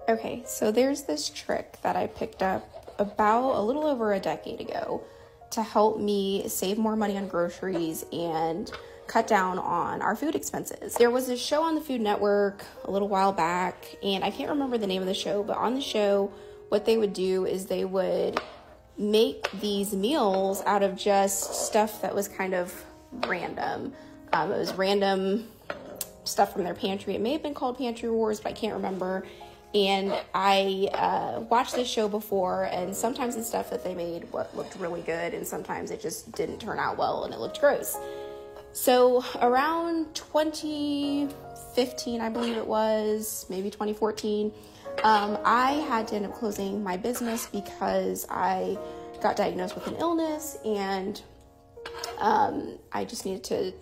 Okay, so there's this trick that I picked up about a little over a decade ago to help me save more money on groceries and cut down on our food expenses. There was a show on the Food Network a little while back, and I can't remember the name of the show, but on the show, what they would do is they would make these meals out of just stuff that was kind of random. It was random stuff from their pantry. It may have been called Pantry Wars, but I can't remember. And I watched this show before, and sometimes the stuff that they made looked really good, and sometimes it just didn't turn out well and it looked gross. So around 2015, I believe it was, maybe 2014, I had to end up closing my business because I got diagnosed with an illness, and I just needed to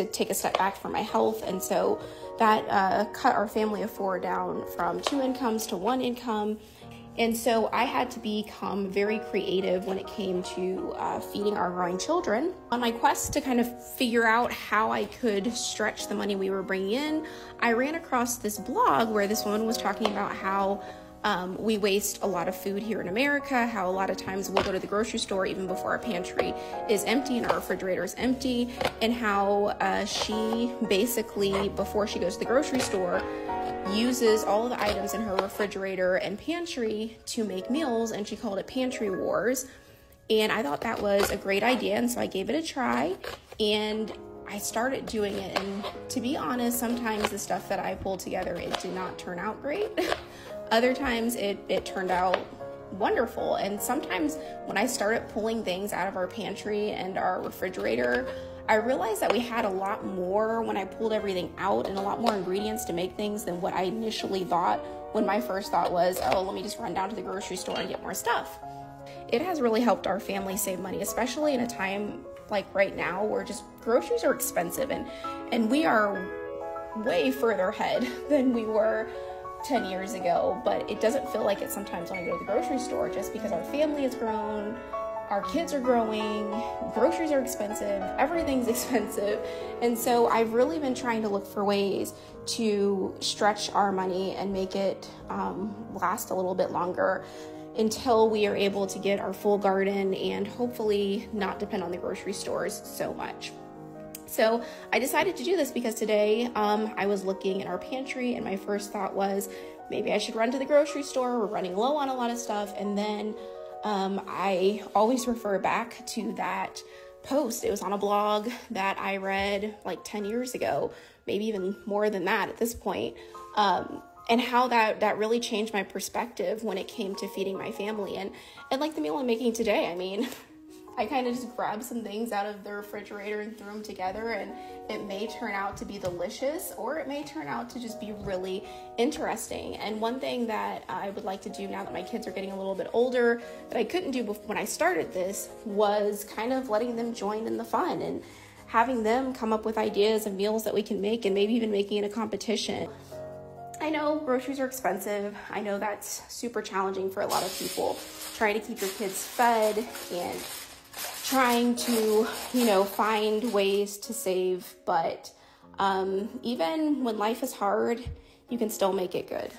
take a step back for my health. And so that cut our family of four down from 2 incomes to 1 income. And so I had to become very creative when it came to feeding our growing children. On my quest to kind of figure out how I could stretch the money we were bringing in, I ran across this blog where this woman was talking about how we waste a lot of food here in America, how a lot of times we'll go to the grocery store even before our pantry is empty and our refrigerator is empty, and how she basically, before she goes to the grocery store, uses all of the items in her refrigerator and pantry to make meals, and she called it Pantry Wars. And I thought that was a great idea, and so I gave it a try, and I started doing it. And to be honest, sometimes the stuff that I pulled together, it did not turn out great. Other times it turned out wonderful. And sometimes when I started pulling things out of our pantry and our refrigerator, I realized that we had a lot more when I pulled everything out, and a lot more ingredients to make things than what I initially thought, when my first thought was, oh, let me just run down to the grocery store and get more stuff. It has really helped our family save money, especially in a time like right now where just groceries are expensive, and we are way further ahead than we were 10 years ago, but it doesn't feel like it sometimes when I go to the grocery store, just because our family has grown, our kids are growing, groceries are expensive, everything's expensive. And so I've really been trying to look for ways to stretch our money and make it last a little bit longer until we are able to get our full garden and hopefully not depend on the grocery stores so much. So I decided to do this because today I was looking in our pantry, and my first thought was maybe I should run to the grocery store. We're running low on a lot of stuff. And then I always refer back to that post. It was on a blog that I read like 10 years ago, maybe even more than that at this point. And how that really changed my perspective when it came to feeding my family. And like the meal I'm making today, I mean, I kind of just grabbed some things out of the refrigerator and threw them together, and it may turn out to be delicious, or it may turn out to just be really interesting. And one thing that I would like to do now that my kids are getting a little bit older that I couldn't do when I started this was kind of letting them join in the fun and having them come up with ideas of meals that we can make, and maybe even making it a competition. I know groceries are expensive. I know that's super challenging for a lot of people, trying to keep your kids fed and trying to, find ways to save. But even when life is hard, you can still make it good.